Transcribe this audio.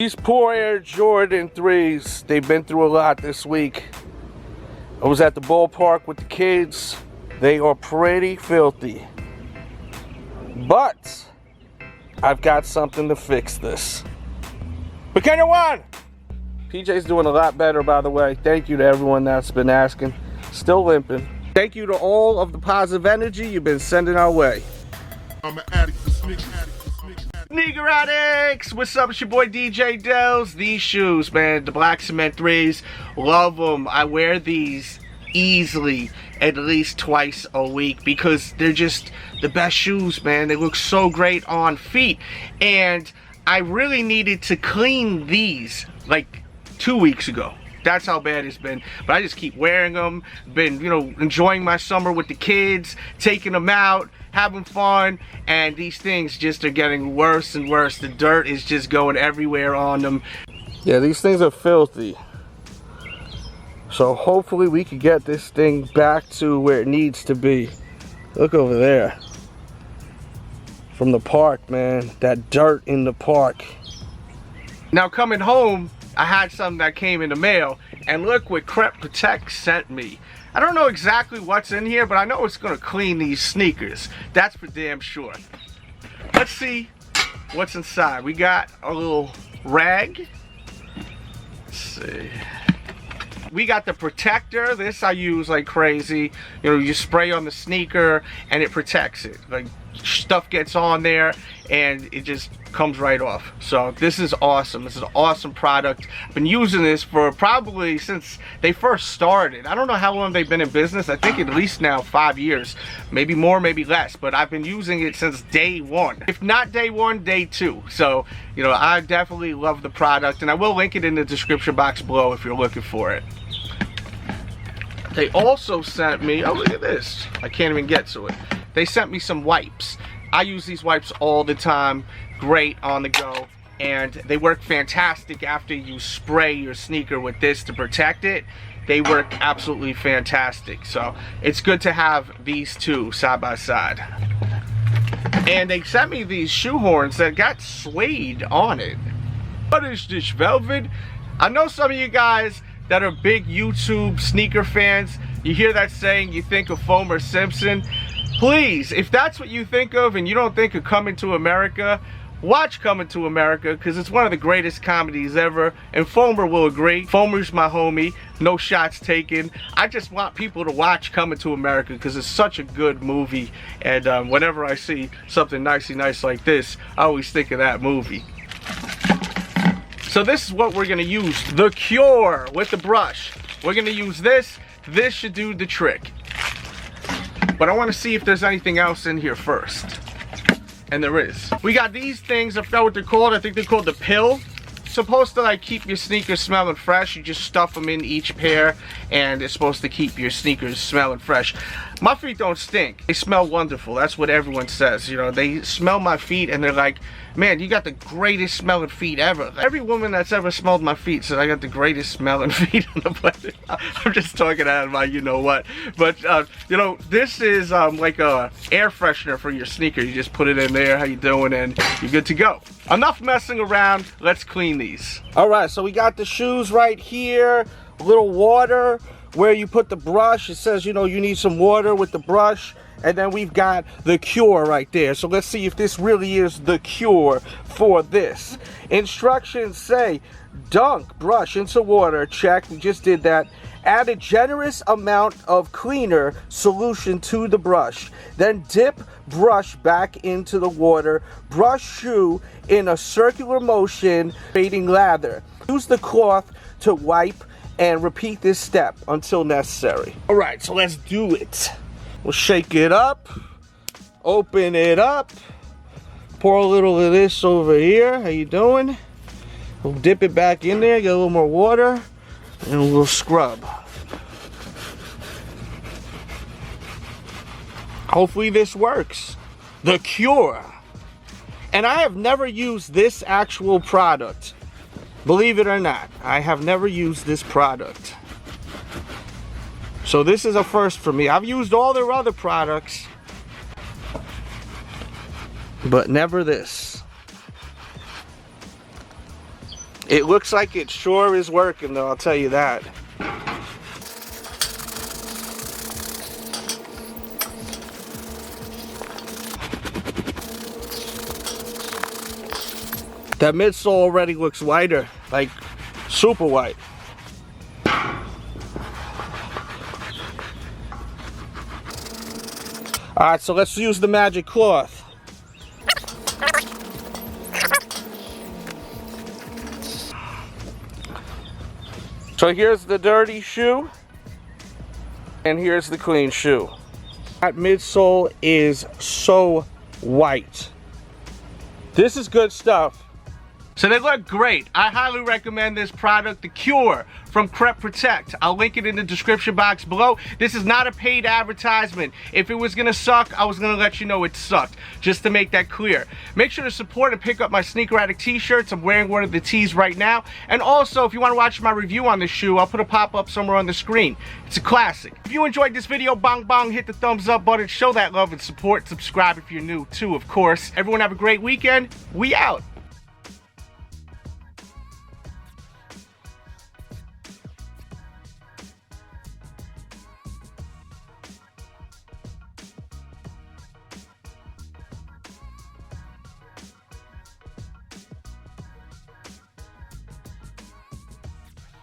These poor Air Jordan 3s, they've been through a lot this week. I was at the ballpark with the kids. They are pretty filthy. But I've got something to fix this. But can you one? PJ's doing a lot better, by the way. Thank you to everyone that's been asking. Still limping. Thank you to all of the positive energy you've been sending our way. I'm an addict for sneakers. Sneaker addicts! What's up? It's your boy DJ Delz. These shoes, man, the black cement 3s, love them. I wear these easily at least twice a week because they're just the best shoes, man. They look so great on feet. And I really needed to clean these like 2 weeks ago. That's how bad it's been. But I just keep wearing them. Been, enjoying my summer with the kids, taking them out, having fun, and these things just are getting worse and worse. The dirt is just going everywhere on them. Yeah, these things are filthy. So hopefully we can get this thing back to where it needs to be. Look over there. From the park, man. That dirt in the park. Now coming home, I had something that came in the mail, and look what Crep Protect sent me. I don't know exactly what's in here, but I know it's gonna clean these sneakers. That's for damn sure. Let's see what's inside. We got a little rag. Let's see. We got the protector. This I use like crazy. You spray on the sneaker and it protects it. Like stuff gets on there and it just comes right off. So this is awesome. This is an awesome product. I've been using this for probably since they first started. I don't know how long they've been in business. I think at least now 5 years, maybe more, maybe less, but I've been using it since day one. If not day one, day two. So I definitely love the product, and I will link it in the description box below if you're looking for it. They also sent me, oh look at this, I can't even get to it. They sent me some wipes. I use these wipes all the time, great on the go, and they work fantastic after you spray your sneaker with this to protect it. They work absolutely fantastic. So it's good to have these two side by side. And they sent me these shoe horns that got suede on it. What is this, velvet? I know some of you guys that are big YouTube sneaker fans, you hear that saying, you think of Homer Simpson. Please, if that's what you think of and you don't think of Coming to America, watch Coming to America because it's one of the greatest comedies ever, and Fomer will agree. Fomer's my homie, no shots taken. I just want people to watch Coming to America because it's such a good movie, and whenever I see something nicey nice like this, I always think of that movie. So this is what we're gonna use, the Cure with the brush. We're gonna use this. This should do the trick. But I want to see if there's anything else in here first. And there is. We got these things, I forgot what they're called. I think they're called the pill. Supposed to like keep your sneakers smelling fresh. You just stuff them in each pair and it's supposed to keep your sneakers smelling fresh. My feet don't stink. They smell wonderful. That's what everyone says. They smell my feet and they're like, man, you got the greatest smelling feet ever. Every woman that's ever smelled my feet said I got the greatest smelling feet on the planet. I'm just talking out of my you-know-what. But, this is like a air freshener for your sneaker. You just put it in there, how you doing, and you're good to go. Enough messing around. Let's clean these. All right, so we got the shoes right here. A little water where you put the brush. It says, you need some water with the brush. And then we've got the Cure right there. So let's see if this really is the cure for this. Instructions say, dunk brush into water. Check, we just did that. Add a generous amount of cleaner solution to the brush. Then dip brush back into the water. Brush shoe in a circular motion, creating lather. Use the cloth to wipe and repeat this step until necessary. All right, so let's do it. We'll shake it up, open it up, pour a little of this over here. How you doing? We'll dip it back in there, get a little more water, and we'll scrub. Hopefully this works. The Cure. And I have never used this actual product. Believe it or not, I have never used this product. So this is a first for me. I've used all their other products, but never this. It looks like it sure is working though, I'll tell you that. That midsole already looks whiter, like super white. Alright, so let's use the magic cloth. So here's the dirty shoe, and here's the clean shoe. That midsole is so white. This is good stuff. So they look great. I highly recommend this product, the Cure from Crep Protect. I'll link it in the description box below. This is not a paid advertisement. If it was gonna suck, I was gonna let you know it sucked, just to make that clear. Make sure to support and pick up my Sneaker Addict t-shirts. I'm wearing one of the tees right now. And also, if you wanna watch my review on this shoe, I'll put a pop-up somewhere on the screen. It's a classic. If you enjoyed this video, bong bong, hit the thumbs up button, show that love and support. Subscribe if you're new too, of course. Everyone have a great weekend. We out.